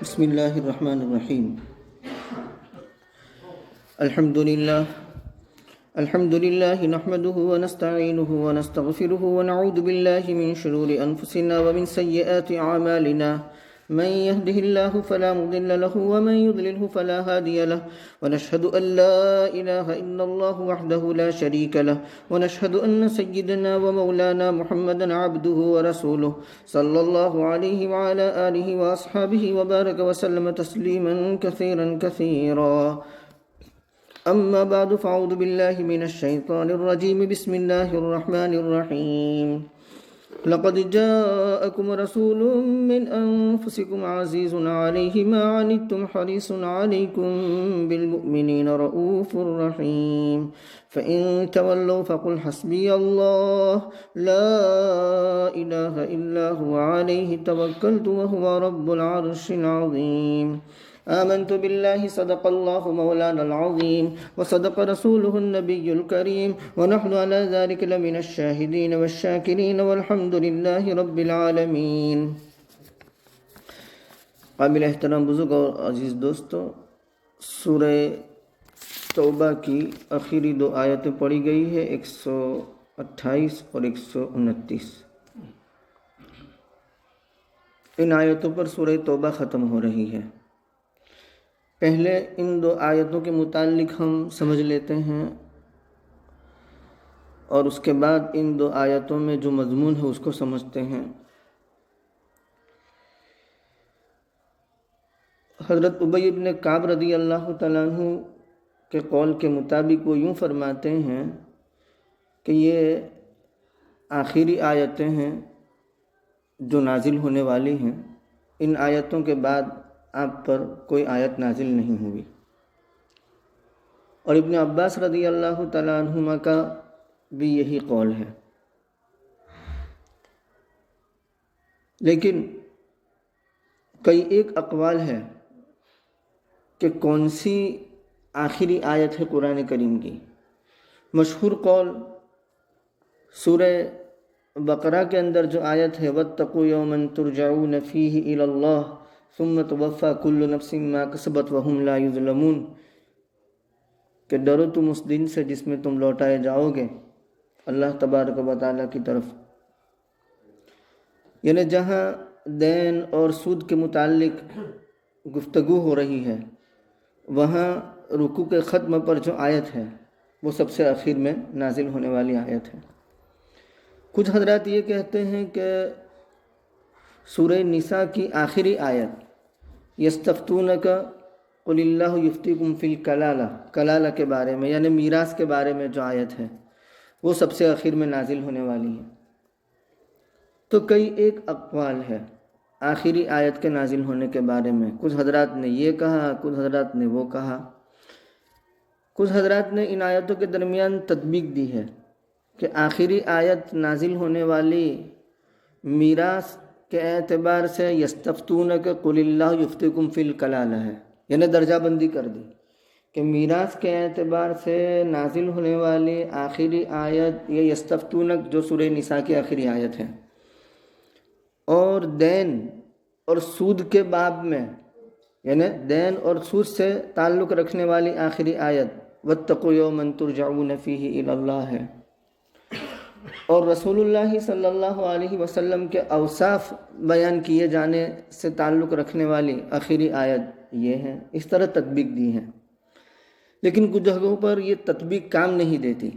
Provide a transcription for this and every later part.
بسم اللہ الرحمن الرحیم الحمد للہ نحمده ونستعینه ونستغفره ونعوذ باللہ من شرور انفسنا ومن سیئات اعمالنا من يهده الله فلا مضل له ومن يضلله فلا هادي له ونشهد أن لا إله إلا الله وحده لا شريك له ونشهد أن سيدنا ومولانا محمدا عبده ورسوله صلى الله عليه وعلى آله وأصحابه وبارك وسلم تسليما كثيرا أما بعد فأعوذ بالله من الشيطان الرجيم بسم الله الرحمن الرحيم لقد جاءكم رسول من أنفسكم عزيز عليه ما عنتم حريص عليكم بالمؤمنين رؤوف رحيم فإن تولوا فقل حسبي الله لا إله إلا هو عليه توكلت وهو رب العرش العظيم آمنت بالله صدق الله مولانا العظيم وصدق رسوله النبي الكريم ونحن على ذلك لمن الشاهدين والشاكرين والحمد لله رب العالمين. قابل احترام بزرگ اور عزیز دوستو، سورہ توبہ کی آخری دو آیتیں پڑھی گئی ہے، 128 اور 129. ان آیتوں پر سورہ توبہ ختم ہو رہی ہے. پہلے ان دو آیتوں کے متعلق ہم سمجھ لیتے ہیں اور اس کے بعد ان دو آیتوں میں جو مضمون ہے اس کو سمجھتے ہیں. حضرت ابی بن کعب رضی اللہ تعالیٰ عنہ کے قول کے مطابق وہ یوں فرماتے ہیں کہ یہ آخری آیتیں ہیں جو نازل ہونے والی ہیں. ان آیتوں کے بعد آپ پر کوئی آیت نازل نہیں ہوئی. اور ابن عباس رضی اللہ تعالیٰ عنہما کا بھی یہی قول ہے. لیکن کئی ایک اقوال ہے کہ کون سی آخری آیت ہے قرآن کریم کی. مشہور قول سورہ بقرہ کے اندر جو آیت ہے وَاتَّقُوا يَوْمًا تُرْجَعُونَ فِيهِ إِلَى اللَّهِ ثُمَّ تُوَفَّى كُلُّ نَفْسٍ مَا كَسَبَتْ وَهُمْ لَا يُظْلَمُونَ، کہ ڈرو تم اس دن سے جس میں تم لوٹائے جاؤ گے اللہ تبارک و تعالیٰ کی طرف. یعنی جہاں دین اور سود کے متعلق گفتگو ہو رہی ہے وہاں رکوع کے ختم پر جو آیت ہے وہ سب سے آخر میں نازل ہونے والی آیت ہے. کچھ حضرات یہ کہتے ہیں کہ سورہ نساء کی آخری آیت یستفتونک قل اللہ یفتیکم فی الکلالہ، کلالہ کے بارے میں یعنی میراث کے بارے میں جو آیت ہے وہ سب سے آخر میں نازل ہونے والی ہے. تو کئی ایک اقوال ہے آخری آیت کے نازل ہونے کے بارے میں. کچھ حضرات نے یہ کہا، کچھ حضرات نے وہ کہا. کچھ حضرات نے ان آیتوں کے درمیان تطبیق دی ہے کہ آخری آیت نازل ہونے والی میراث کے اعتبار سے یستفتونک قل اللہ یفتیکم فی الکلالہ ہے، یعنی درجہ بندی کر دی کہ میراث کے اعتبار سے نازل ہونے والی آخری آیت یہ یستفتونک جو سورہ نساء کی آخری آیت ہے، اور دین اور سود کے باب میں یعنی دین اور سود سے تعلق رکھنے والی آخری آیت واتقوا یوما ترجعون فیہ الی اللہ ہے، اور رسول اللہ صلی اللہ علیہ وسلم کے اوصاف بیان کیے جانے سے تعلق رکھنے والی آخری آیت یہ ہے. اس طرح تطبیق دی ہے. لیکن کچھ جگہوں پر یہ تطبیق کام نہیں دیتی.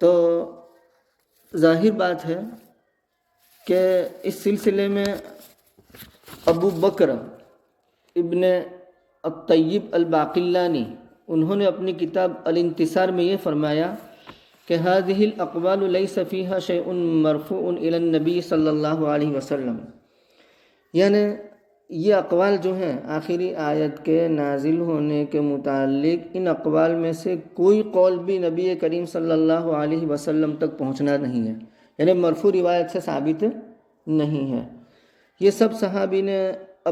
تو ظاہر بات ہے کہ اس سلسلے میں ابو بکر ابن الطیب الباقلانی انہوں نے اپنی کتاب الانتصار میں یہ فرمایا کہ هذه الاقوال ليس فيها شيء مرفوع الى النبي صلی اللہ علیہ وسلم، یعنی یہ اقوال جو ہیں آخری آیت کے نازل ہونے کے متعلق ان اقوال میں سے کوئی قول بھی نبی کریم صلی اللہ علیہ وسلم تک پہنچنا نہیں ہے، یعنی مرفوع روایت سے ثابت نہیں ہے. یہ سب صحابی نے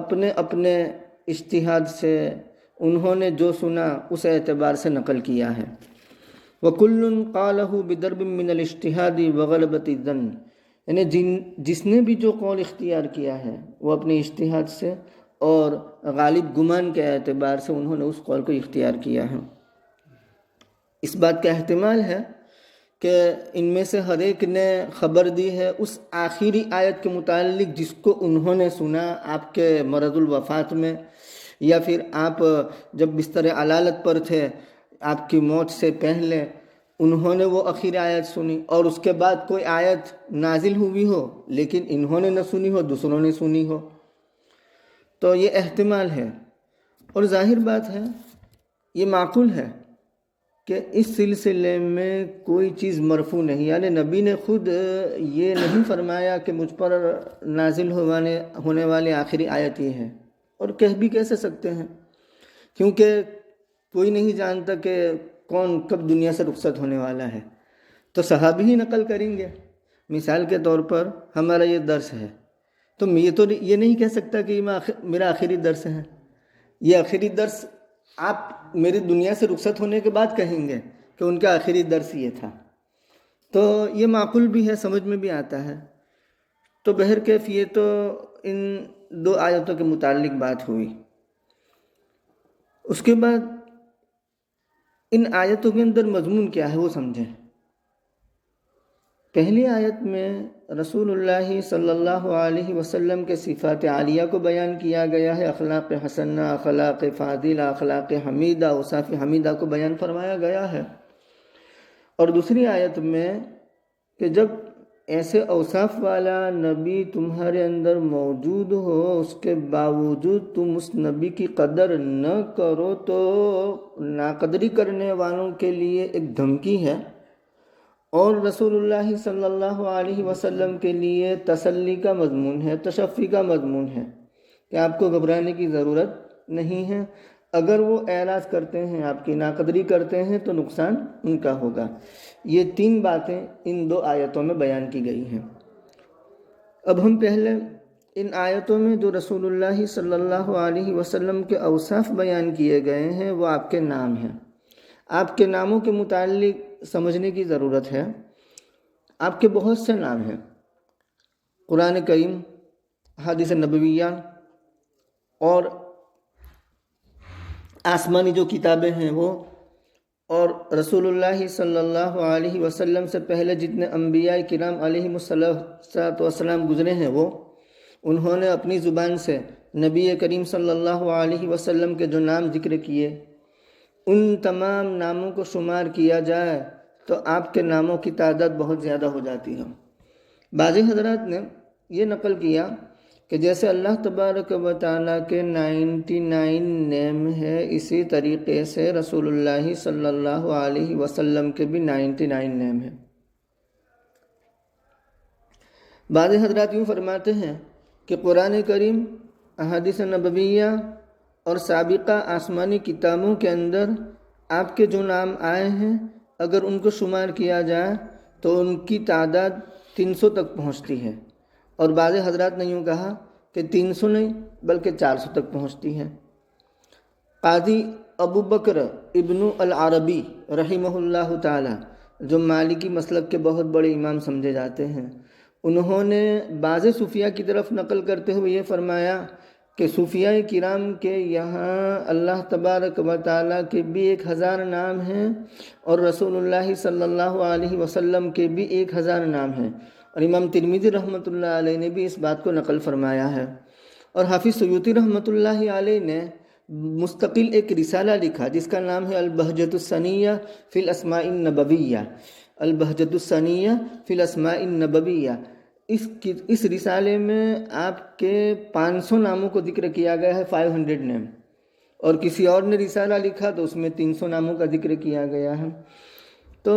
اپنے اپنے اجتہاد سے انہوں نے جو سنا اس اعتبار سے نقل کیا ہے. وَكُلٌّ قَالَهُ بِدَرْبٍ مِّنَ الْاجْتِهَادِ وَغَلَبَةِ الظَّنِّ، یعنی جس نے بھی جو قول اختیار کیا ہے وہ اپنے اجتہاد سے اور غالب گمان کے اعتبار سے انہوں نے اس قول کو اختیار کیا ہے۔ اس بات کا احتمال ہے کہ ان میں سے ہر ایک نے خبر دی ہے اس آخری آیت کے متعلق جس کو انہوں نے سنا آپ کے مرض الوفات میں، یا پھر آپ جب بستر علالت پر تھے آپ کی موت سے پہلے انہوں نے وہ آخری آیت سنی، اور اس کے بعد کوئی آیت نازل ہوئی ہو لیکن انہوں نے نہ سنی ہو، دوسروں نے سنی ہو۔ تو یہ احتمال ہے، اور ظاہر بات ہے یہ معقول ہے کہ اس سلسلے میں کوئی چیز مرفوع نہیں، یعنی نبی نے خود یہ نہیں فرمایا کہ مجھ پر نازل ہونے والی آخری آیت یہ ہے، اور کہہ بھی کیسے سکتے ہیں کیونکہ کوئی نہیں جانتا کہ کون کب دنیا سے رخصت ہونے والا ہے، تو صحابی ہی نقل کریں گے۔ مثال کے طور پر ہمارا یہ درس ہے، تو یہ نہیں کہہ سکتا کہ میرا آخری درس ہے، یہ آخری درس آپ میری دنیا سے رخصت ہونے کے بعد کہیں گے کہ ان کا آخری درس یہ تھا، تو یہ معقول بھی ہے، سمجھ میں بھی آتا ہے۔ تو بہرکیف یہ تو ان دو آیتوں کے متعلق بات ہوئی۔ اس کے بعد ان آیتوں کے اندر مضمون کیا ہے وہ سمجھیں۔ پہلی آیت میں رسول اللہ صلی اللہ علیہ وسلم کے صفات عالیہ کو بیان کیا گیا ہے، اخلاق حسنہ، اخلاق فاضلہ، اخلاق حمیدہ، اوصاف حمیدہ کو بیان فرمایا گیا ہے۔ اور دوسری آیت میں کہ جب ایسے اوصاف والا نبی تمہارے اندر موجود ہو، اس کے باوجود تم اس نبی کی قدر نہ کرو، تو ناقدری کرنے والوں کے لیے ایک دھمکی ہے، اور رسول اللہ صلی اللہ علیہ وسلم کے لیے تسلی کا مضمون ہے، تشفی کا مضمون ہے کہ آپ کو گھبرانے کی ضرورت نہیں ہے۔ اگر وہ اعراض کرتے ہیں، آپ کی ناقدری کرتے ہیں، تو نقصان ان کا ہوگا۔ یہ تین باتیں ان دو آیتوں میں بیان کی گئی ہیں۔ اب ہم پہلے ان آیتوں میں جو رسول اللہ صلی اللہ علیہ وسلم کے اوصاف بیان کیے گئے ہیں وہ آپ کے نام ہیں۔ آپ کے ناموں کے متعلق سمجھنے کی ضرورت ہے۔ آپ کے بہت سے نام ہیں، قرآن کریم، حدیث نبویہ اور آسمانی جو کتابیں ہیں وہ، اور رسول اللہ صلی اللہ علیہ وسلم سے پہلے جتنے انبیاء کرام علیہم السلام گزرے ہیں وہ، انہوں نے اپنی زبان سے نبی کریم صلی اللہ علیہ وسلم کے جو نام ذکر کیے، ان تمام ناموں کو شمار کیا جائے تو آپ کے ناموں کی تعداد بہت زیادہ ہو جاتی ہے۔ بعض حضرات نے یہ نقل کیا کہ جیسے اللہ تبارک و تعالیٰ کے 99 نیم ہے، اسی طریقے سے رسول اللہ صلی اللہ علیہ وسلم کے بھی 99 نیم ہیں۔ بعض حضرات یوں فرماتے ہیں کہ قرآن کریم، احادیث نبویہ اور سابقہ آسمانی کتابوں کے اندر آپ کے جو نام آئے ہیں، اگر ان کو شمار کیا جائے تو ان کی تعداد 300 تک پہنچتی ہے، اور بعض حضرات نے یوں کہا کہ 300 نہیں بلکہ 400 تک پہنچتی ہے۔ قاضی ابو بکر ابن العربی رحمہ اللہ تعالی، جو مالکی مسلک کے بہت بڑے امام سمجھے جاتے ہیں، انہوں نے بعض صوفیہ کی طرف نقل کرتے ہوئے یہ فرمایا کہ صوفیہ کرام کے یہاں اللہ تبارک و تعالیٰ کے بھی 1000 نام ہیں، اور رسول اللہ صلی اللہ علیہ وسلم کے بھی 1000 نام ہیں، اور امام ترمذی رحمۃ اللہ علیہ نے بھی اس بات کو نقل فرمایا ہے۔ اور حافظ سیوطی رحمۃ اللہ علیہ نے مستقل ایک رسالہ لکھا جس کا نام ہے البہجۃ الثنیہ فی الاسماء النبویہ، البہجۃ الثنیہ فی الاسماء النبویہ۔ اس رسالے میں آپ کے 500 ناموں کو ذکر کیا گیا ہے، 500 نیم، اور کسی اور نے رسالہ لکھا تو اس میں 300 ناموں کا ذکر کیا گیا ہے۔ تو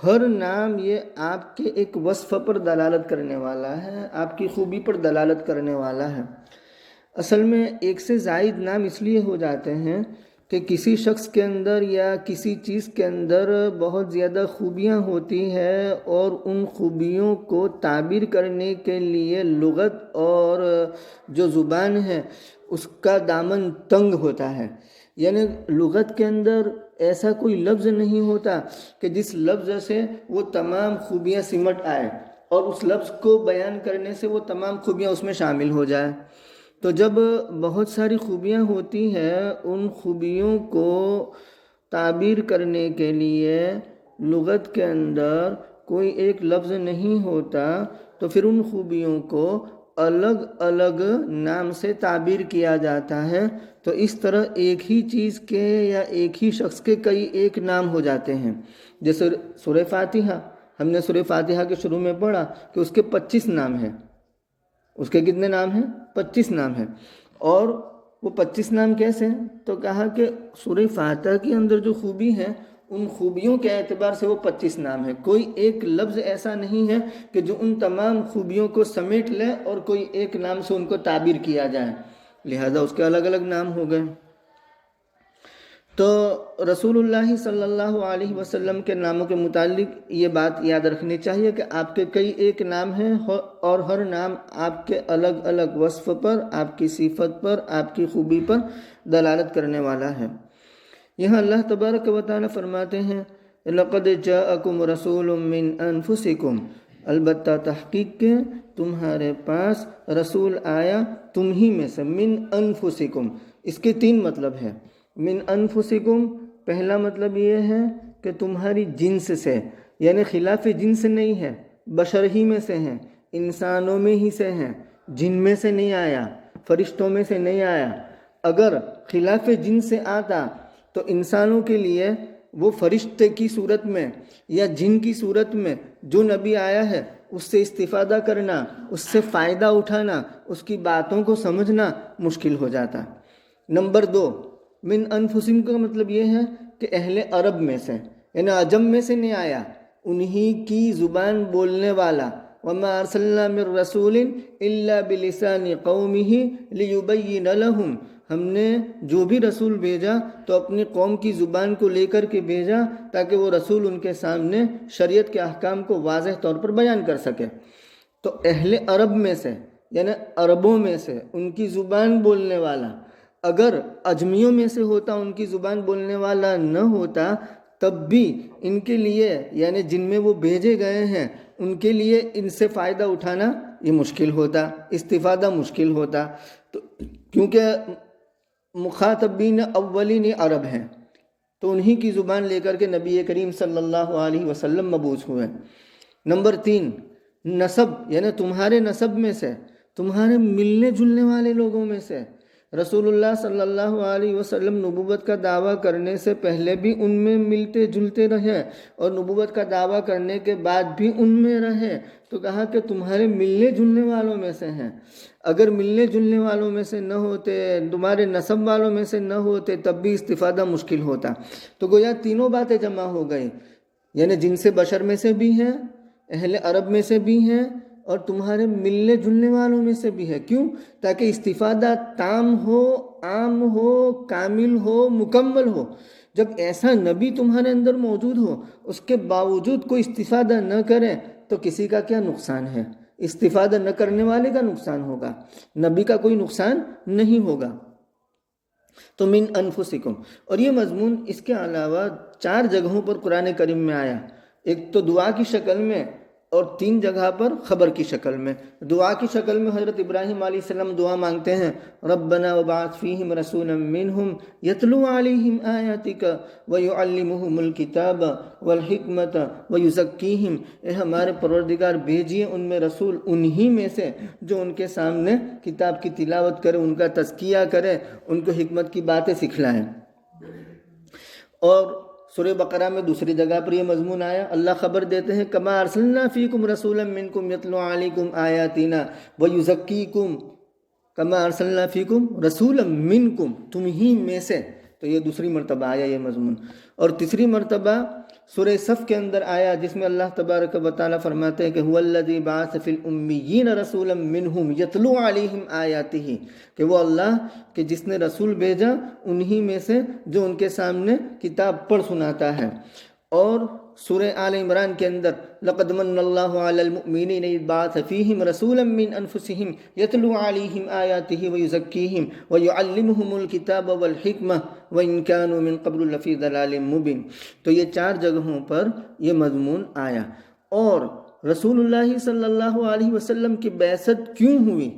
ہر نام یہ آپ کے ایک وصف پر دلالت کرنے والا ہے، آپ کی خوبی پر دلالت کرنے والا ہے۔ اصل میں ایک سے زائد نام اس لیے ہو جاتے ہیں کہ کسی شخص کے اندر یا کسی چیز کے اندر بہت زیادہ خوبیاں ہوتی ہے، اور ان خوبیوں کو تعبیر کرنے کے لیے لغت اور جو زبان ہے اس کا دامن تنگ ہوتا ہے۔ یعنی لغت کے اندر ایسا کوئی لفظ نہیں ہوتا کہ جس لفظ سے وہ تمام خوبیاں سمٹ آئے، اور اس لفظ کو بیان کرنے سے وہ تمام خوبیاں اس میں شامل ہو جائیں۔ تو جب بہت ساری خوبیاں ہوتی ہیں، ان خوبیوں کو تعبیر کرنے کے لیے لغت کے اندر کوئی ایک لفظ نہیں ہوتا، تو پھر ان خوبیوں کو الگ الگ نام سے تعبیر کیا جاتا ہے۔ تو اس طرح ایک ہی چیز کے یا ایک ہی شخص کے کئی ایک نام ہو جاتے ہیں۔ جیسے سورہ فاتحہ، ہم نے سورہ فاتحہ کے شروع میں پڑھا کہ اس کے 25 نام ہیں۔ اس کے کتنے نام ہیں؟ 25 نام ہیں۔ اور وہ 25 نام کیسے ہیں؟ تو کہا کہ سورہ فاتحہ کے اندر جو خوبی ہے، ان خوبیوں کے اعتبار سے وہ 25 نام ہے۔ کوئی ایک لفظ ایسا نہیں ہے کہ جو ان تمام خوبیوں کو سمیٹ لے اور کوئی ایک نام سے ان کو تعبیر کیا جائے، لہذا اس کے الگ الگ نام ہو گئے۔ تو رسول اللہ صلی اللہ علیہ وسلم کے ناموں کے متعلق یہ بات یاد رکھنی چاہیے کہ آپ کے کئی ایک نام ہیں، اور ہر نام آپ کے الگ الگ وصف پر، آپ کی صفت پر، آپ کی خوبی پر دلالت کرنے والا ہے۔ یہاں اللہ تبارک و تعالی فرماتے ہیں لَقَدْ جَاءَكُمْ رَسُولٌ مِّنْ أَنفُسِكُمْ، البتہ تحقیق کے تمہارے پاس رسول آیا تم ہی میں سے، من انفسکم۔ اس کے 3 مطلب ہے۔ من انفسکم، پہلا مطلب یہ ہے کہ تمہاری جنس سے، یعنی خلاف جنس نہیں ہے، بشر ہی میں سے ہیں، انسانوں میں ہی سے ہیں، جن میں سے نہیں آیا، فرشتوں میں سے نہیں آیا۔ اگر خلاف جنس سے آتا تو انسانوں کے لیے وہ فرشتے کی صورت میں یا جن کی صورت میں جو نبی آیا ہے اس سے استفادہ کرنا، اس سے فائدہ اٹھانا، اس کی باتوں کو سمجھنا مشکل ہو جاتا۔ نمبر 2، من انفسکم کا مطلب یہ ہے کہ اہل عرب میں سے، یعنی عجم میں سے نہیں آیا، انہی کی زبان بولنے والا۔ وَمَا أَرْسَلْنَا مِن رَّسُولٍ إِلَّا بِلِسَانِ قَوْمِهِ لِيُبَيِّنَ لَهُمْ، ہم نے جو بھی رسول بھیجا تو اپنی قوم کی زبان کو لے کر کے بھیجا تاکہ وہ رسول ان کے سامنے شریعت کے احکام کو واضح طور پر بیان کر سکے۔ تو اہل عرب میں سے، یعنی عربوں میں سے، ان کی زبان بولنے والا، اگر اجمیوں میں سے ہوتا، ان کی زبان بولنے والا نہ ہوتا، تب بھی ان کے لیے، یعنی جن میں وہ بھیجے گئے ہیں، ان کے لیے ان سے فائدہ اٹھانا یہ مشکل ہوتا، استفادہ مشکل ہوتا۔ تو کیونکہ مخاطبین اولین عرب ہیں، تو انہی کی زبان لے کر کے نبی کریم صلی اللہ علیہ وسلم مبعوث ہوئے۔ نمبر 3، نسب، یعنی تمہارے نسب میں سے، تمہارے ملنے جلنے والے لوگوں میں سے۔ رسول اللہ صلی اللہ علیہ وسلم نبوت کا دعویٰ کرنے سے پہلے بھی ان میں ملتے جلتے رہے، اور نبوت کا دعویٰ کرنے کے بعد بھی ان میں رہے، تو کہا کہ تمہارے ملنے جلنے والوں میں سے ہیں۔ اگر ملنے جلنے والوں میں سے نہ ہوتے، تمہارے نسب والوں میں سے نہ ہوتے، تب بھی استفادہ مشکل ہوتا۔ تو گویا تینوں باتیں جمع ہو گئی، یعنی جن سے بشر میں سے بھی ہیں، اہل عرب میں سے بھی ہیں، اور تمہارے ملنے جلنے والوں میں سے بھی ہے۔ کیوں؟ تاکہ استفادہ تام ہو، عام ہو، کامل ہو، مکمل ہو۔ جب ایسا نبی تمہارے اندر موجود ہو، اس کے باوجود کوئی استفادہ نہ کرے تو کسی کا کیا نقصان ہے؟ استفادہ نہ کرنے والے کا نقصان ہوگا، نبی کا کوئی نقصان نہیں ہوگا۔ تو من انفسکم، اور یہ مضمون اس کے علاوہ 4 جگہوں پر قرآن کریم میں آیا۔ ایک تو دعا کی شکل میں، اور 3 جگہ پر خبر کی شکل میں۔ دعا کی شکل میں حضرت ابراہیم علیہ السلام دعا مانگتے ہیں، ربنا وبعث فیہم رسولا منہم یتلو علیہم آیاتک ویعلمہم الکتاب والحکمت ویزکیہم، اے ہمارے پروردگار بھیجیے ان میں رسول، انہی میں سے جو ان کے سامنے کتاب کی تلاوت کرے، ان کا تزکیہ کرے، ان کو حکمت کی باتیں سکھلائیں۔ اور سورہ بقرہ میں دوسری جگہ پر یہ مضمون آیا، اللہ خبر دیتے ہیں کما ارسلنا فیکم رسولا منکم یتلو علیکم آیاتنا ویزکیکم، کما ارسلنا فیکم رسولا منکم، تم ہی میں سے۔ تو یہ دوسری مرتبہ آیا یہ مضمون۔ اور تیسری مرتبہ سورہ صف کے اندر آیا، جس میں اللہ تبارک و تعالیٰ فرماتے ہیں کہ هو الذی بعث فی الامیین رسولا منہم یتلو علیہم آیاتہ، کہ وہ اللہ کہ جس نے رسول بھیجا انہی میں سے جو ان کے سامنے کتاب پڑھ سناتا ہے۔ اور سورہ آل عمران کے اندر لقد من اللہ علی المؤمنین اذ بعث فیہم رسولا من انفسہم یتلو علیہم آیاتہ ویزکیہم ویعلمہم الکتاب والحکمہ وان کانوا من قبل لفی ضلال مبین۔ تو یہ 4 جگہوں پر یہ مضمون آیا۔ اور رسول اللہ صلی اللہ علیہ وسلم کی بعثت کیوں ہوئی؟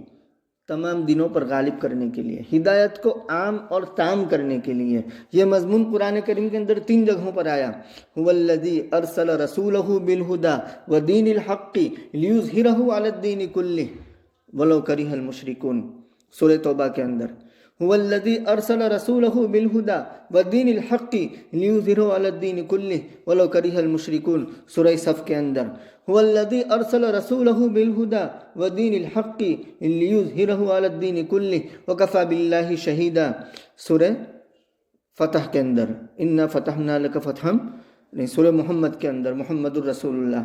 تمام دینوں پر غالب کرنے کے لیے، ہدایت کو عام اور تام کرنے کے لیے۔ یہ مضمون قرآن کریم کے اندر 3 جگہوں پر آیا۔ هو الذی ارسل رسولہ بالہدی ودین الحق لیظہرہ علی الدین کلہ ولو کرہ المشرکون، سورہ توبہ کے اندر۔ هو الذی ارسل رسولہ بالہدی ودین الحق لیظہرہ علی الدین کلہ ولو کرہ المشرکون، سورہ صف کے اندر۔ هو الذی ارسل رسولہ بالہدی ودین الحق لیظہرہ علی الدین کلہ وکفی باللہ شہیدا، سورہ فتح کے اندر۔ انا فتحنا لک فتحا، سورہ محمد کے اندر، محمد الرسول اللہ۔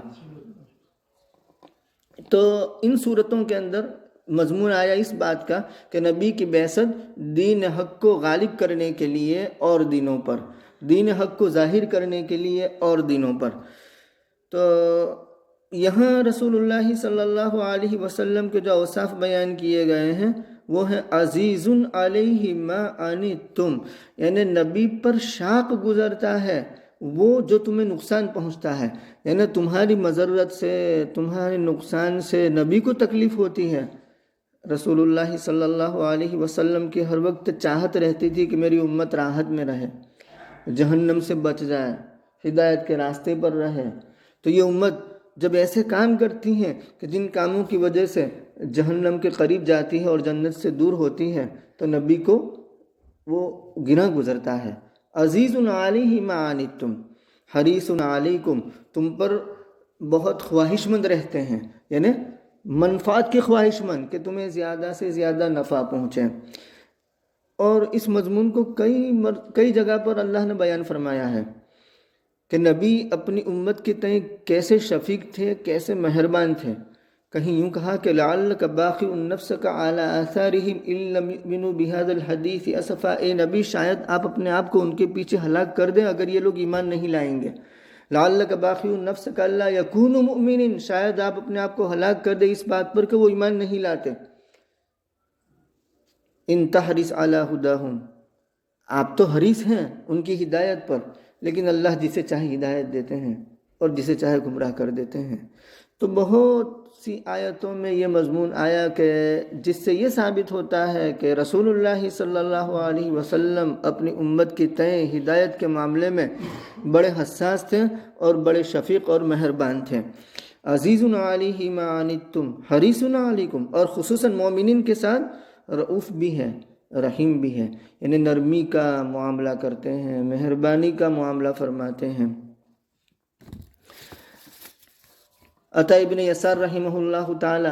تو ان صورتوں کے اندر مضمون آیا اس بات کا کہ نبی کی بعثت دین حق کو غالب کرنے کے لیے اور دینوں پر، دین حق کو ظاہر کرنے کے لیے اور دینوں پر۔ تو یہاں رسول اللہ صلی اللہ علیہ وسلم کے جو اوصاف بیان کیے گئے ہیں وہ ہے عزیز علیہ ما عنتم، یعنی نبی پر شاق گزرتا ہے وہ جو تمہیں نقصان پہنچتا ہے، یعنی تمہاری مضرت سے، تمہارے نقصان سے نبی کو تکلیف ہوتی ہے۔ رسول اللہ صلی اللہ علیہ وسلم کی ہر وقت چاہت رہتی تھی کہ میری امت راحت میں رہے، جہنم سے بچ جائے، ہدایت کے راستے پر رہے۔ تو یہ امت جب ایسے کام کرتی ہیں کہ جن کاموں کی وجہ سے جہنم کے قریب جاتی ہے اور جنت سے دور ہوتی ہے، تو نبی کو وہ گناہ گزرتا ہے۔ عزیز علیہ ما عنتم حریص علیکم، تم پر بہت خواہش مند رہتے ہیں، یعنی منفعت کے خواہش مند کہ زیادہ سے زیادہ نفع پہنچے۔ اور اس مضمون کو کئی جگہ پر اللہ نے بیان فرمایا ہے کہ نبی اپنی امت کے تئیں کیسے شفیق تھے، کیسے مہربان تھے۔ کہیں یوں کہا کہ لعلک باخع نفسک علی آثارہم ان لم یؤمنوا بہذا الحدیث اسفا، اے نبی شاید آپ اپنے آپ کو ان کے پیچھے ہلاک کر دیں اگر یہ لوگ ایمان نہیں لائیں گے۔ لعلک باخع نفسک الا یکونوا مؤمنین، شاید آپ اپنے آپ کو ہلاک کر دیں اس بات پر کہ وہ ایمان نہیں لاتے۔ ان تحرص علی ہداہم، آپ تو حریص ہیں ان کی ہدایت پر، لیکن اللہ جسے چاہے ہدایت دیتے ہیں اور جسے چاہے گمراہ کر دیتے ہیں۔ تو بہت سی آیتوں میں یہ مضمون آیا کہ جس سے یہ ثابت ہوتا ہے کہ رسول اللہ صلی اللہ علیہ وسلم اپنی امت کی تئیں ہدایت کے معاملے میں بڑے حساس تھے اور بڑے شفیق اور مہربان تھے۔ عزیز علیہ ما عنتم حریص علیکم، اور خصوصاً مومنین کے ساتھ رؤوف بھی ہے، رحیم بھی ہے، یعنی نرمی کا معاملہ کرتے ہیں، مہربانی کا معاملہ فرماتے ہیں۔ عطا ابن یسار رحمہ اللہ تعالی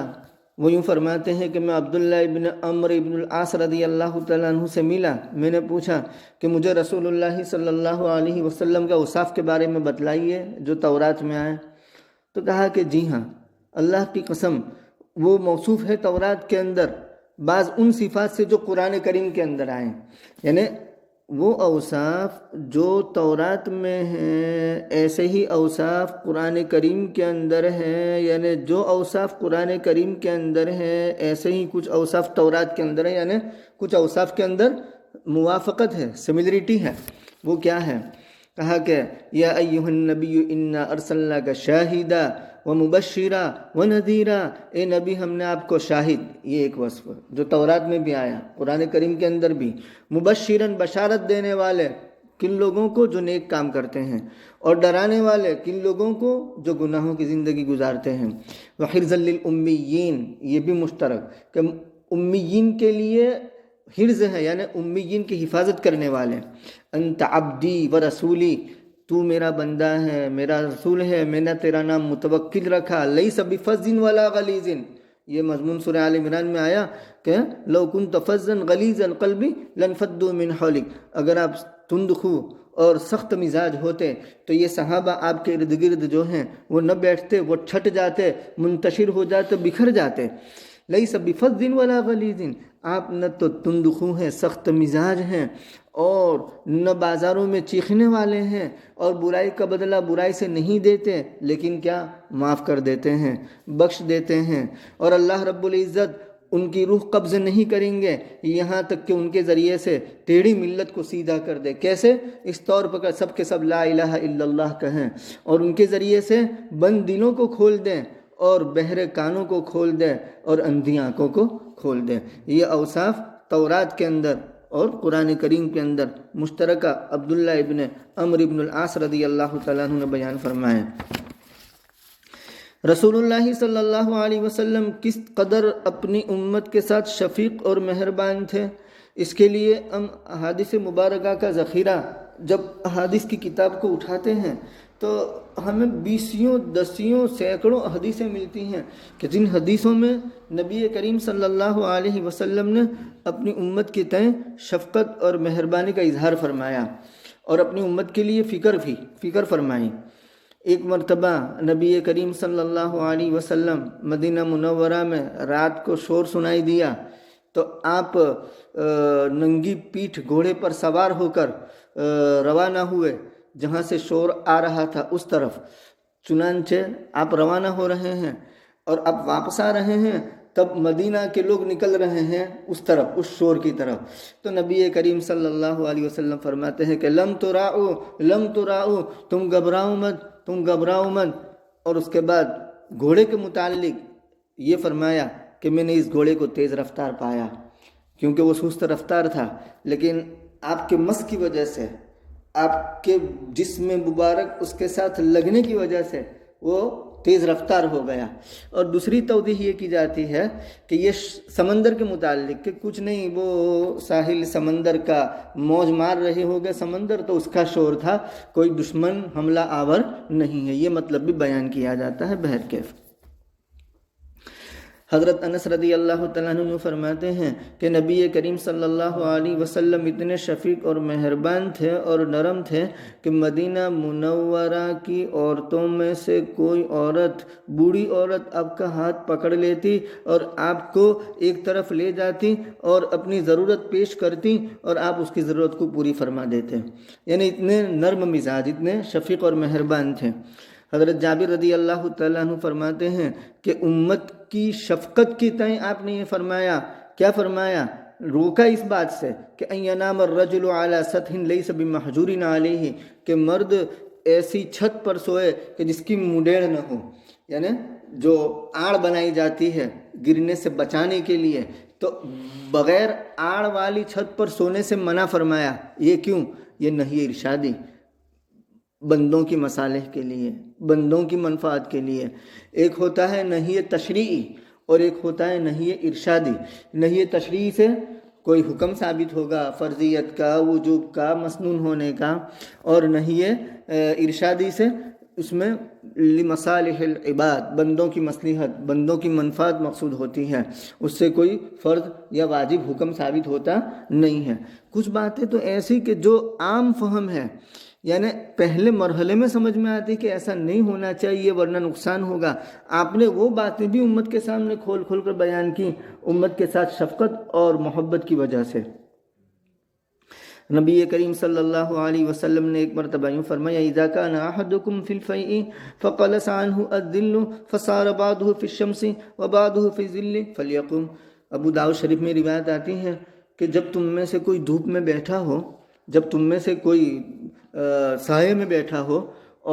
وہ یوں فرماتے ہیں کہ میں عبداللہ ابن عمرو ابن العاص رضی اللہ تعالیٰ عنہ سے ملا، میں نے پوچھا کہ مجھے رسول اللہ صلی اللہ علیہ وسلم کا اوصاف کے بارے میں بتلائیے جو تورات میں آئے۔ تو کہا کہ جی ہاں، اللہ کی قسم وہ موصوف ہے تورات کے اندر بعض ان صفات سے جو قرآن کریم کے اندر آئیں، یعنی وہ اوصاف جو تورات میں ہیں ایسے ہی اوصاف قرآن کریم کے اندر ہیں، یعنی جو اوصاف قرآن کریم کے اندر ہیں ایسے ہی کچھ اوصاف تورات کے اندر ہیں، یعنی کچھ اوصاف کے اندر موافقت ہے، سملرٹی ہے۔ وہ کیا ہے؟ کہا کہ یا ایھا النبی انا ارسلناک شاہدا ومبشرا ونذیرا، اے نبی ہم نے آپ کو شاہد، یہ ایک وصف جو تورات میں بھی آیا، قرآن کریم کے اندر بھی، مبشرن بشارت دینے والے کن لوگوں کو جو نیک کام کرتے ہیں، اور ڈرانے والے کن لوگوں کو جو گناہوں کی زندگی گزارتے ہیں، وحرزا للامیین، یہ بھی مشترک کہ امیین کے لیے حرز ہے، یعنی امیین کی حفاظت کرنے والے۔ انت عبدی و رسولی، تو میرا بندہ ہے، میرا رسول ہے، میں نے تیرا نام متوکل رکھا، لیس بفظ ولا غلیظ، یہ مضمون سورہ آل عمران میں آیا کہ لو کنت فظا غلیظ القلب لانفضوا من حولک، اگر آپ تند خو اور سخت مزاج ہوتے تو یہ صحابہ آپ کے ارد گرد جو ہیں وہ نہ بیٹھتے، وہ چھٹ جاتے، منتشر ہو جاتے، بکھر جاتے۔ لیس بفظ ولا غلیظ، آپ نہ تو تند خو ہیں، سخت مزاج ہیں، اور نہ بازاروں میں چیخنے والے ہیں، اور برائی کا بدلہ برائی سے نہیں دیتے، لیکن کیا معاف کر دیتے ہیں، بخش دیتے ہیں، اور اللہ رب العزت ان کی روح قبض نہیں کریں گے یہاں تک کہ ان کے ذریعے سے ٹیڑھی ملت کو سیدھا کر دے۔ کیسے؟ اس طور پر سب کے سب لا الہ الا اللہ کہیں، اور ان کے ذریعے سے بند دلوں کو کھول دیں، اور بہرے کانوں کو کھول دے اور اندھی آنکھوں کو کھول دے۔ یہ اوصاف تورات کے اندر اور قرآن کریم کے اندر مشترکہ عبداللہ ابن عمرو ابن العاص رضی اللہ تعالیٰ عنہ نے بیان فرمائے۔ رسول اللہ صلی اللہ علیہ وسلم کس قدر اپنی امت کے ساتھ شفیق اور مہربان تھے، اس کے لیے ہم احادیث مبارکہ کا ذخیرہ جب احادیث کی کتاب کو اٹھاتے ہیں تو ہمیں بیسیوں دسیوں سینکڑوں حدیثیں ملتی ہیں کہ جن حدیثوں میں نبی کریم صلی اللہ علیہ وسلم نے اپنی امت کے تئیں شفقت اور مہربانی کا اظہار فرمایا اور اپنی امت کے لیے فکر فرمائی۔ ایک مرتبہ نبی کریم صلی اللہ علیہ وسلم مدینہ منورہ میں رات کو شور سنائی دیا تو آپ ننگی پیٹھ گھوڑے پر سوار ہو کر روانہ ہوئے جہاں سے شور آ رہا تھا اس طرف۔ چنانچہ آپ روانہ ہو رہے ہیں اور اب واپس آ رہے ہیں، تب مدینہ کے لوگ نکل رہے ہیں اس طرف، اس شور کی طرف۔ تو نبی کریم صلی اللہ علیہ وسلم فرماتے ہیں کہ لم تراؤ، تم گھبراؤ مت۔ اور اس کے بعد گھوڑے کے متعلق یہ فرمایا کہ میں نے اس گھوڑے کو تیز رفتار پایا، کیونکہ وہ سست رفتار تھا، لیکن آپ کے مس کی وجہ سے، آپ کے جسم مبارک اس کے ساتھ لگنے کی وجہ سے وہ تیز رفتار ہو گیا۔ اور دوسری توضیح یہ کی جاتی ہے کہ یہ سمندر کے متعلق کہ کچھ نہیں، وہ ساحل سمندر کا موج مار رہے ہو گئے سمندر، تو اس کا شور تھا، کوئی دشمن حملہ آور نہیں ہے، یہ مطلب بھی بیان کیا جاتا ہے بہرکیف۔ حضرت انس رضی اللہ تعالیٰ عنہ فرماتے ہیں کہ نبی کریم صلی اللہ علیہ وسلم اتنے شفیق اور مہربان تھے اور نرم تھے کہ مدینہ منورہ کی عورتوں میں سے کوئی عورت، بوڑھی عورت آپ کا ہاتھ پکڑ لیتی اور آپ کو ایک طرف لے جاتی اور اپنی ضرورت پیش کرتی اور آپ اس کی ضرورت کو پوری فرما دیتے، یعنی اتنے نرم مزاج، اتنے شفیق اور مہربان تھے۔ حضرت جابر رضی اللہ تعالیٰ عنہ فرماتے ہیں کہ امت کی شفقت کی تئیں آپ نے یہ فرمایا، کیا فرمایا؟ روکا اس بات سے کہ ان ینام الرجل علی سطح لیس بمحجور علیہ، کہ مرد ایسی چھت پر سوئے کہ جس کی مڈیڑ نہ ہو، یعنی جو آڑ بنائی جاتی ہے گرنے سے بچانے کے لیے، تو بغیر آڑ والی چھت پر سونے سے منع فرمایا۔ یہ کیوں؟ یہ نہی ارشادی، بندوں کی مصالح کے لیے، بندوں کی منفعت کے لیے۔ ایک ہوتا ہے نہی تشریعی اور ایک ہوتا ہے نہی ارشادی۔ نہی تشریعی سے کوئی حکم ثابت ہوگا، فرضیت کا، وجوب کا، مسنون ہونے کا، اور نہی ارشادی سے اس میں لمصالح العباد، بندوں کی مصلحت، بندوں کی منفعت مقصود ہوتی ہے، اس سے کوئی فرض یا واجب حکم ثابت ہوتا نہیں ہے۔ کچھ باتیں تو ایسی کہ جو عام فہم ہے، یعنی پہلے مرحلے میں سمجھ میں آتی کہ ایسا نہیں ہونا چاہیے ورنہ نقصان ہوگا، آپ نے وہ باتیں بھی امت کے سامنے کھول کر بیان کی، امت کے ساتھ شفقت اور محبت کی وجہ سے۔ نبی کریم صلی اللہ علیہ وسلم نے ایک مرتبہ یوں فرمایا اذا كان احدكم في الفيء فقلس عنه الذل فصار بعضه في الشمس وبعضه في الظل فليقم۔ ابو داؤد شریف میں روایت آتی ہے کہ جب تم میں سے کوئی دھوپ میں بیٹھا ہو، جب تم میں سے کوئی سائے میں بیٹھا ہو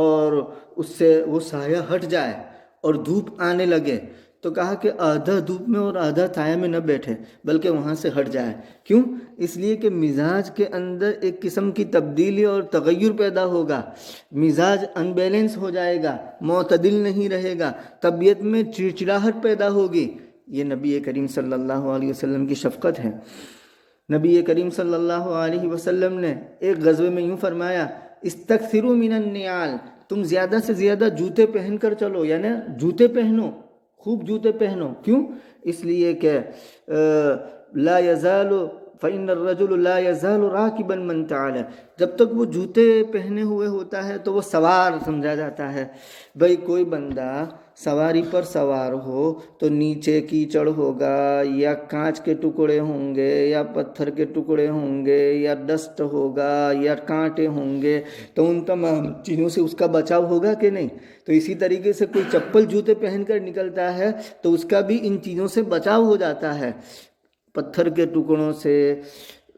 اور اس سے وہ سایہ ہٹ جائے اور دھوپ آنے لگے، تو کہا کہ آدھا دھوپ میں اور آدھا سایہ میں نہ بیٹھے بلکہ وہاں سے ہٹ جائے۔ کیوں؟ اس لیے کہ مزاج کے اندر ایک قسم کی تبدیلی اور تغیر پیدا ہوگا، مزاج ان بیلنس ہو جائے گا، معتدل نہیں رہے گا، طبیعت میں چڑچڑاہٹ پیدا ہوگی۔ یہ نبی کریم صلی اللہ علیہ وسلم کی شفقت ہے۔ نبی کریم صلی اللہ علیہ وسلم نے ایک غزوے میں یوں فرمایا استکثروا من النعال، تم زیادہ سے زیادہ جوتے پہن کر چلو، یعنی جوتے پہنو، خوب جوتے پہنو۔ کیوں؟ اس لیے کہ لا یزال فإن الرجل لا یزال راکبا من تعالی، جب تک وہ جوتے پہنے ہوئے ہوتا ہے تو وہ سوار سمجھا جاتا ہے۔ بھئی کوئی بندہ سواری پر سوار ہو تو نیچے کیچڑ ہوگا یا کانچ کے ٹکڑے ہوں گے یا پتھر کے ٹکڑے ہوں گے یا ڈسٹ ہوگا یا کانٹے ہوں گے، تو ان تمام چیزوں سے اس کا بچاؤ ہوگا کہ نہیں؟ تو اسی طریقے سے کوئی چپل جوتے پہن کر نکلتا ہے تو اس کا بھی ان چیزوں سے بچاؤ ہو جاتا ہے، پتھر کے ٹکڑوں سے،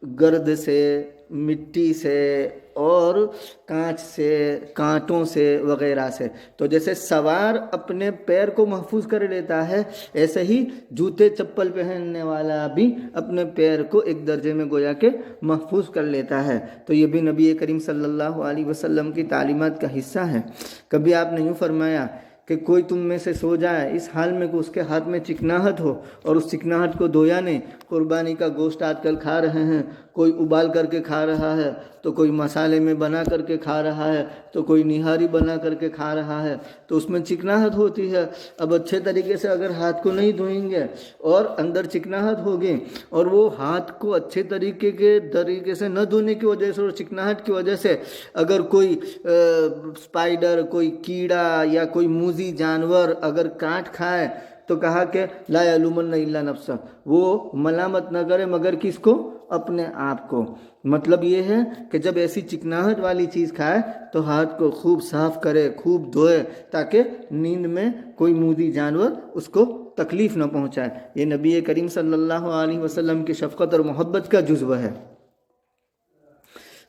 گرد سے، مٹی سے اور کانچ سے، کانٹوں سے وغیرہ سے۔ تو جیسے سوار اپنے پیر کو محفوظ کر لیتا ہے، ایسے ہی جوتے چپل پہننے والا بھی اپنے پیر کو ایک درجے میں گویا کہ محفوظ کر لیتا ہے۔ تو یہ بھی نبی کریم صلی اللہ علیہ وسلم کی تعلیمات کا حصہ ہے۔ کبھی آپ نے یوں فرمایا کہ کوئی تم میں سے سو جائے اس حال میں کہ اس کے ہاتھ میں چکناہٹ ہو اور اس چکناہٹ کو دھویا نہیں۔ قربانی کا گوشت آج کل کھا رہے ہیں، کوئی ابال کر کے کھا رہا ہے، تو کوئی مسالے میں بنا کر کے کھا رہا ہے، تو کوئی نہاری بنا کر کے کھا رہا ہے، تو اس میں چکناہٹ ہوتی ہے۔ اب اچھے طریقے سے اگر ہاتھ کو نہیں دھوئیں گے اور اندر چکناہٹ ہوگی، اور وہ ہاتھ کو اچھے طریقے سے نہ دھونے کی وجہ سے اور چکناہٹ کی وجہ سے اگر کوئی اسپائڈر، کوئی کیڑا یا کوئی موذی جانور اگر کاٹ کھائے تو کہا کہ لا یلومن الا نفسہ، وہ ملامت نہ کرے مگر کس کو؟ اپنے آپ کو۔ مطلب یہ ہے کہ جب ایسی چکناہٹ والی چیز کھائے تو ہاتھ کو خوب صاف کرے، خوب دھوئے، تاکہ نیند میں کوئی موذی جانور اس کو تکلیف نہ پہنچائے۔ یہ نبی کریم صلی اللہ علیہ وسلم کی شفقت اور محبت کا جزو ہے۔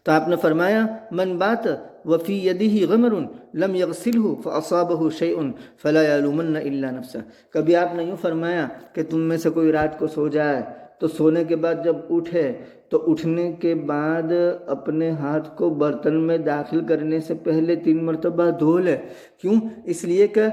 تو آپ نے فرمایا من بات وفی یدہ غمر لم یغسلہ فاصابہ شیء فلا یلومن الا نفسہ۔ کبھی آپ نے یوں فرمایا کہ تم میں سے کوئی رات کو سو جائے تو سونے کے بعد جب اٹھے تو اٹھنے کے بعد اپنے ہاتھ کو برتن میں داخل کرنے سے پہلے 3 مرتبہ دھو لے۔ کیوں؟ اس لیے کہ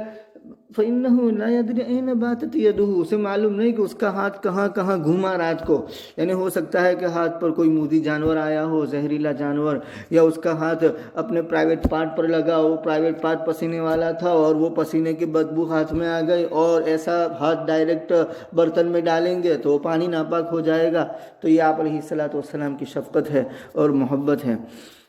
فَإِنَّهُ لَا يَدْرِي أَيْنَ بَاتَتْ يَدُهُ، اسے معلوم نہیں کہ اس کا ہاتھ کہاں کہاں گھوما رات کو۔ یعنی ہو سکتا ہے کہ ہاتھ پر کوئی موذی جانور آیا ہو، زہریلا جانور، یا اس کا ہاتھ اپنے پرائیویٹ پارٹ پر لگا ہو، پرائیویٹ پارٹ پسینے والا تھا اور وہ پسینے کی بدبو ہاتھ میں آ گئی، اور ایسا ہاتھ ڈائریکٹ برتن میں ڈالیں گے تو وہ پانی ناپاک ہو جائے گا۔ تو یہ آپ علیہ السلام کی شفقت ہے اور محبت ہے۔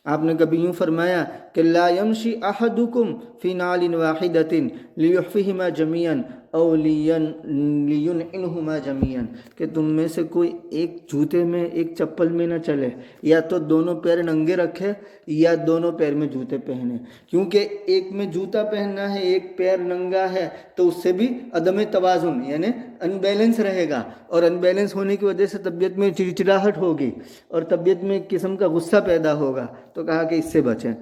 آپ نے کبھی یوں فرمایا کہ لا یمشی احدکم فی نعل واحدۃ لیحفہما جمیعا او لینعنہما جمیعا، کہ تم میں سے کوئی ایک جوتے میں، ایک چپل میں نہ چلے، یا تو دونوں پیر ننگے رکھے یا دونوں پیر میں جوتے پہنے۔ کیونکہ ایک میں جوتا پہننا ہے، ایک پیر ننگا ہے، تو اس سے بھی عدم توازن یعنی ان بیلنس رہے گا، اور ان بیلنس ہونے کی وجہ سے طبیعت میں چڑچڑاہٹ ہوگی اور طبیعت میں ایک قسم کا غصہ پیدا ہوگا۔ تو کہا کہ اس سے بچیں۔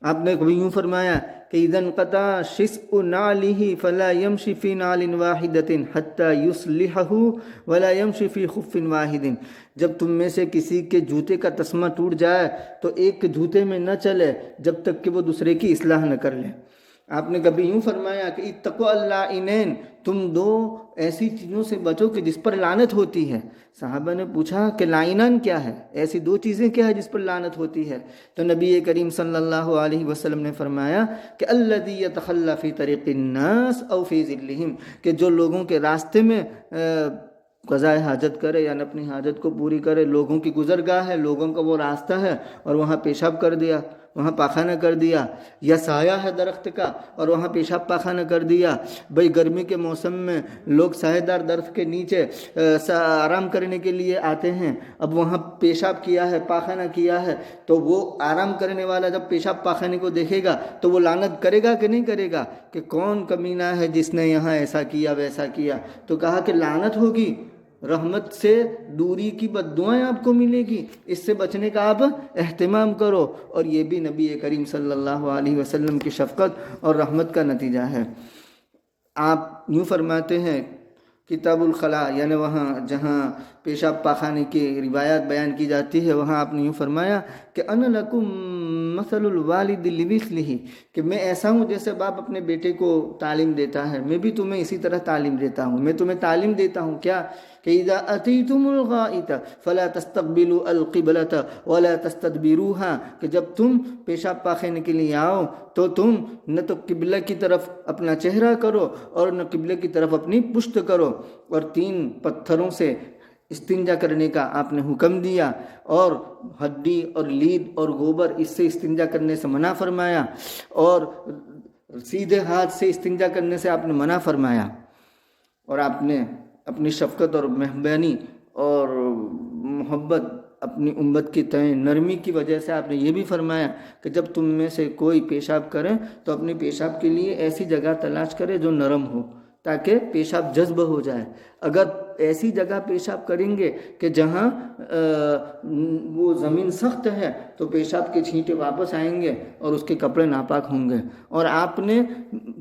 آپ نے کبھی یوں فرمایا کہ اذا انقطع شسء نعلہ فلا یمشی فی نعل واحدۃ حتی یصلحہ ولا یمشی فی خف واحد، جب تم میں سے کسی کے جوتے کا تسمہ ٹوٹ جائے تو ایک جوتے میں نہ چلے جب تک کہ وہ دوسرے کی اصلاح نہ کر لے۔ آپ نے کبھی یوں فرمایا کہ اتقوا اللعینین، تم 2 ایسی چیزوں سے بچو کہ جس پر لعنت ہوتی ہے۔ صحابہ نے پوچھا کہ لعنان کیا ہے، ایسی 2 چیزیں کیا ہے جس پر لعنت ہوتی ہے؟ تو نبی کریم صلی اللہ علیہ وسلم نے فرمایا کہ الذی یتخلی فی طریق الناس او فی ظلہم، کہ جو لوگوں کے راستے میں قضائے حاجت کرے، یعنی اپنی حاجت کو پوری کرے، لوگوں کی گزرگاہ ہے، لوگوں کا وہ راستہ ہے اور وہاں پیشاب کر دیا، وہاں پاخانہ کر دیا، یا سایہ ہے درخت کا اور وہاں پیشاب پاخانہ کر دیا۔ بھئی گرمی کے موسم میں لوگ سایہ دار درخت کے نیچے آرام کرنے کے لیے آتے ہیں، اب وہاں پیشاب کیا ہے، پاخانہ کیا ہے، تو وہ آرام کرنے والا جب پیشاب پاخانے کو دیکھے گا تو وہ لعنت کرے گا کہ نہیں کرے گا کہ کون کمینہ ہے جس نے یہاں ایسا کیا ویسا کیا؟ تو کہا کہ لعنت ہوگی، رحمت سے دوری کی بد دعائیں آپ کو ملے گی، اس سے بچنے کا آپ اہتمام کرو۔ اور یہ بھی نبی کریم صلی اللہ علیہ وسلم کی شفقت اور رحمت کا نتیجہ ہے۔ آپ یوں فرماتے ہیں کتاب الخلاء، یعنی وہاں جہاں پیشاب پاخانے کی روایات بیان کی جاتی ہے، وہاں آپ نے یوں فرمایا کہ انا لکم مثل الوالد لمثلہ، کہ میں ایسا ہوں جیسے باپ اپنے بیٹے کو تعلیم دیتا ہے، میں بھی تمہیں اسی طرح تعلیم دیتا ہوں۔ میں تمہیں تعلیم دیتا ہوں کیا؟ کہ اذا اتیتم الغائط فلا تستقبلوا القبلۃ ولا تستدبروها، کہ جب تم پیشاب پاخانے کے لیے آؤ تو تم نہ تو قبلہ کی طرف اپنا چہرہ کرو اور نہ قبلہ کی طرف اپنی پشت کرو، اور 3 پتھروں سے استنجا کرنے کا آپ نے حکم دیا، اور ہڈی اور لید اور گوبر اس سے استنجا کرنے سے منع فرمایا، اور سیدھے ہاتھ سے استنجا کرنے سے آپ نے منع فرمایا۔ اور آپ نے اپنی شفقت اور مہربانی اور محبت اپنی امت کی تئیں نرمی کی وجہ سے آپ نے یہ بھی فرمایا کہ جب تم میں سے کوئی پیشاب کرے تو اپنے پیشاب کے لیے ایسی جگہ تلاش کرے جو نرم ہو، تاکہ پیشاب جذب ہو جائے۔ اگر ایسی جگہ پیشاب کریں گے کہ جہاں وہ زمین سخت ہے تو پیشاب کے چھینٹے واپس آئیں گے اور اس کے کپڑے ناپاک ہوں گے. اور آپ نے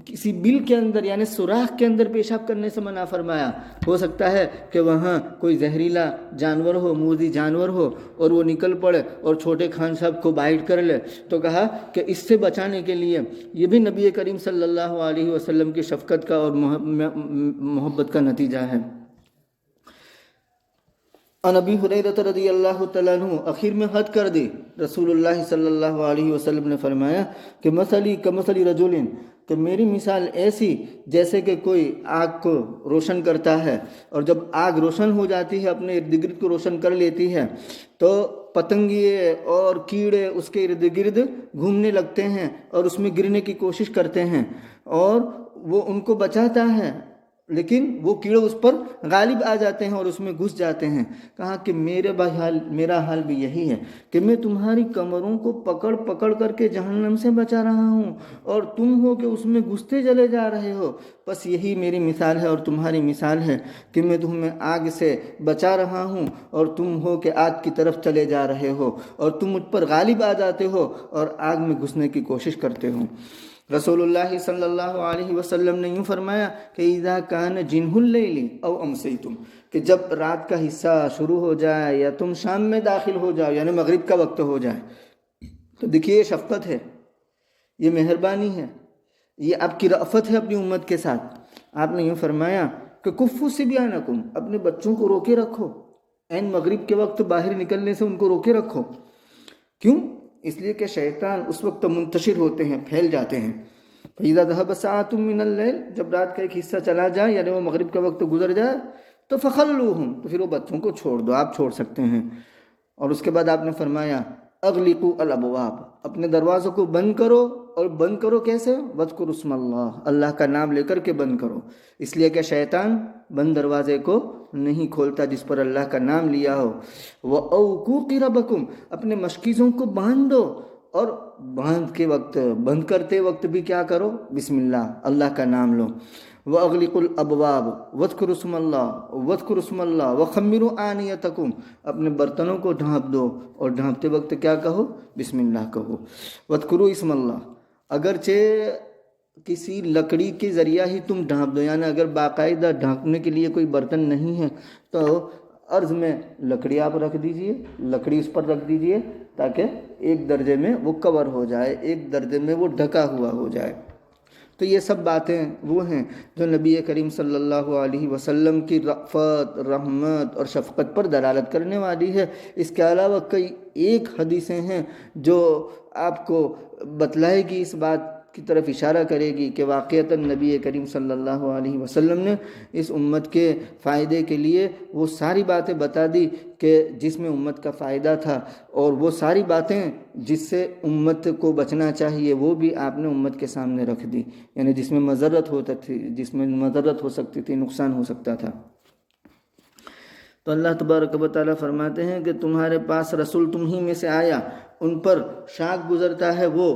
کسی بل کے اندر یعنی سوراخ کے اندر پیشاب کرنے سے منع فرمایا. ہو سکتا ہے کہ وہاں کوئی زہریلا جانور ہو، موذی جانور ہو اور وہ نکل پڑے اور چھوٹے خان صاحب کو بائٹ کر لے، تو کہا کہ اس سے بچانے کے لیے یہ بھی نبی کریم صلی اللہ علیہ وسلم کی شفقت کا اور محبت کا نتیجہ ہے. عن ابی ہریرہ رضی اللہ تعالیٰ عنہ، اخیر میں حد کر دی. رسول اللہ صلی اللہ علیہ وسلم نے فرمایا کہ مثلی کمثل رجل، کہ میری مثال ایسی جیسے کہ کوئی آگ کو روشن کرتا ہے، اور جب آگ روشن ہو جاتی ہے، اپنے ارد گرد کو روشن کر لیتی ہے، تو پتنگیے اور کیڑے اس کے ارد گرد گھومنے لگتے ہیں اور اس میں گرنے کی کوشش کرتے ہیں، اور وہ ان کو بچاتا ہے، لیکن وہ کیڑے اس پر غالب آ جاتے ہیں اور اس میں گھس جاتے ہیں. کہا کہ میرا حال بھی یہی ہے کہ میں تمہاری کمروں کو پکڑ پکڑ کر کے جہنم سے بچا رہا ہوں، اور تم ہو کہ اس میں گھستے چلے جا رہے ہو. بس یہی میری مثال ہے اور تمہاری مثال ہے کہ میں تمہیں آگ سے بچا رہا ہوں اور تم ہو کہ آگ کی طرف چلے جا رہے ہو، اور تم مجھ پر غالب آ جاتے ہو اور آگ میں گھسنے کی کوشش کرتے ہو. رسول اللہ صلی اللہ علیہ وسلم نے یوں فرمایا کہ اذا کان جنہ اللیل او امسیتم، کہ جب رات کا حصہ شروع ہو جائے یا تم شام میں داخل ہو جاؤ، یعنی مغرب کا وقت ہو جائے، تو دیکھیے یہ شفقت ہے، یہ مہربانی ہے، یہ آپ کی رأفت ہے اپنی امت کے ساتھ. آپ نے یوں فرمایا کہ کفوا صبیانکم، اپنے بچوں کو روکے رکھو، عین مغرب کے وقت باہر نکلنے سے ان کو روکے رکھو. کیوں؟ اس لیے کہ شیطان اس وقت منتشر ہوتے ہیں، پھیل جاتے ہیں. فَإِذَا ذَهَبَ سَاعَةٌ مِّنَ اللَّيْلِ، جب رات کا ایک حصہ چلا جائے یعنی وہ مغرب کا وقت گزر جائے، تو فَخَلُّوهُمْ، تو پھر وہ بچوں کو چھوڑ دو، آپ چھوڑ سکتے ہیں. اور اس کے بعد آپ نے فرمایا اغلقوا الابواب، اپنے دروازوں کو بند کرو. اور بند کرو کیسے؟ وَاذْكُرُوا اسْمَ اللَّهِ، اللہ کا نام لے کر کے بند کرو. اس لیے کہ شیطان بند دروازے کو نہیں کھولتا جس پر اللہ کا نام لیا ہو. وَأَوْقُوا قِرَبَكُمْ، اپنے مشکیزوں کو باندھ دو، اور بند کرتے وقت بھی کیا کرو؟ بسم اللہ، اللہ کا نام لو. وَأَغْلِقُوا الْأَبْوَابَ وَاذْكُرُوا اسْمَ اللَّهِ وَاذْكُرُوا اسْمَ اللَّهِ وَخَمِّرُوا آنِيَتَكُمْ، اپنے برتنوں کو ڈھانپ دو اور ڈھانپتے وقت کیا کہو؟ بسم اللہ کہو. وَاذْكُرُوا اسْمَ اللَّهِ، اگرچہ کسی لکڑی کے ذریعہ ہی تم ڈھانپ دو، یعنی اگر باقاعدہ ڈھانپنے کے لیے کوئی برتن نہیں ہے تو عرض میں لکڑی آپ رکھ دیجئے، لکڑی اس پر رکھ دیجئے تاکہ ایک درجے میں وہ کور ہو جائے، ایک درجے میں وہ ڈھکا ہوا ہو جائے. تو یہ سب باتیں وہ ہیں جو نبی کریم صلی اللہ علیہ وسلم کی رأفت، رحمت اور شفقت پر دلالت کرنے والی ہے. اس کے علاوہ کئی ایک حدیثیں ہیں جو آپ کو بتلائے گی، اس بات کی طرف اشارہ کرے گی کہ واقعتاً نبی کریم صلی اللہ علیہ وسلم نے اس امت کے فائدے کے لیے وہ ساری باتیں بتا دی کہ جس میں امت کا فائدہ تھا، اور وہ ساری باتیں جس سے امت کو بچنا چاہیے وہ بھی آپ نے امت کے سامنے رکھ دی، یعنی جس میں مضرت ہو سکتی تھی، نقصان ہو سکتا تھا. تو اللہ تبارک و تعالیٰ فرماتے ہیں کہ تمہارے پاس رسول تم ہی میں سے آیا، ان پر شاک گزرتا ہے وہ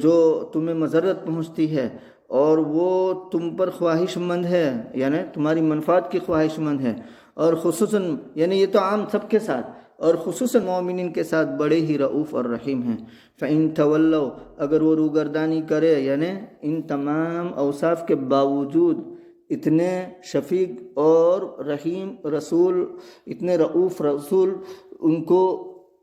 جو تمہیں مضرت پہنچتی ہے، اور وہ تم پر خواہش مند ہے، یعنی تمہاری منفعت کی خواہش مند ہے، اور خصوصاً یعنی یہ تو عام سب کے ساتھ اور خصوصاً مومنین کے ساتھ بڑے ہی رؤوف اور رحیم ہیں. فَإِن تَوَلَّوْا، اگر وہ روگردانی کرے، یعنی ان تمام اوصاف کے باوجود اتنے شفیق اور رحیم رسول، اتنے رؤوف رسول ان کو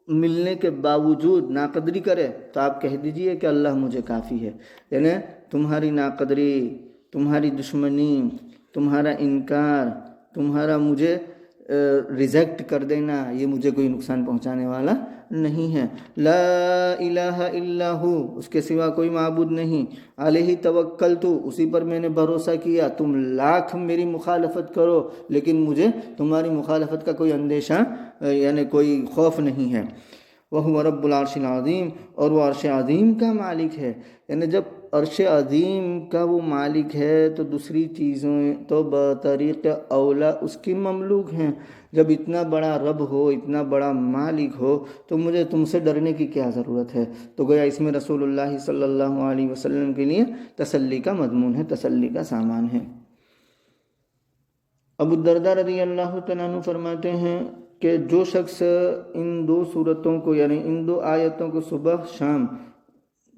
ملنے کے باوجود ناقدری کرے، تو آپ کہہ دیجئے کہ اللہ مجھے کافی ہے. یعنی تمہاری ناقدری، تمہاری دشمنی، تمہارا انکار، تمہارا مجھے ریجیکٹ کر دینا، یہ مجھے کوئی نقصان پہنچانے والا نہیں ہے. لا الہ الا ہو، اس کے سوا کوئی معبود نہیں. علیہ توکلت، اسی پر میں نے بھروسہ کیا. تم لاکھ میری مخالفت کرو لیکن مجھے تمہاری مخالفت کا کوئی اندیشہ یعنی کوئی خوف نہیں ہے. وَهُوَ رَبُّ الْعَرْشِ الْعَظِيمِ، اور وہ عرش عظیم کا مالک ہے. یعنی جب عرش عظیم کا وہ مالک ہے تو دوسری چیزیں تو بطریق اولا اس کی مملوک ہیں. جب اتنا بڑا رب ہو، اتنا بڑا مالک ہو، تو مجھے تم سے ڈرنے کی کیا ضرورت ہے؟ تو گویا اس میں رسول اللہ صلی اللہ علیہ وسلم کے لیے تسلی کا مضمون ہے، تسلی کا سامان ہے. ابو الدرداء رضی اللہ تعالیٰ عنہ فرماتے ہیں کہ جو شخص ان 2 صورتوں کو یعنی ان 2 آیتوں کو صبح شام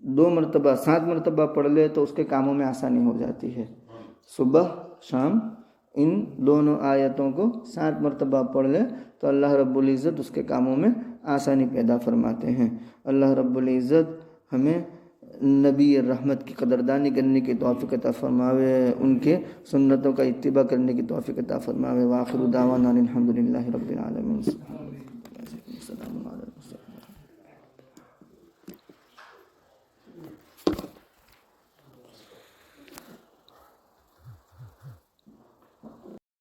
2 مرتبہ 7 مرتبہ پڑھ لے تو اس کے کاموں میں آسانی ہو جاتی ہے۔ صبح شام ان دونوں آیتوں کو 7 مرتبہ پڑھ لے تو اللہ رب العزت اس کے کاموں میں آسانی پیدا فرماتے ہیں۔ اللہ رب العزت ہمیں نبی رحمت کی قدردانی کرنے کی توفیق عطا فرماوے، ان کے سنتوں کا اتباع کرنے کی توفیق عطا فرماوے۔ وآخر دعوانا الحمدللہ رب العالمین۔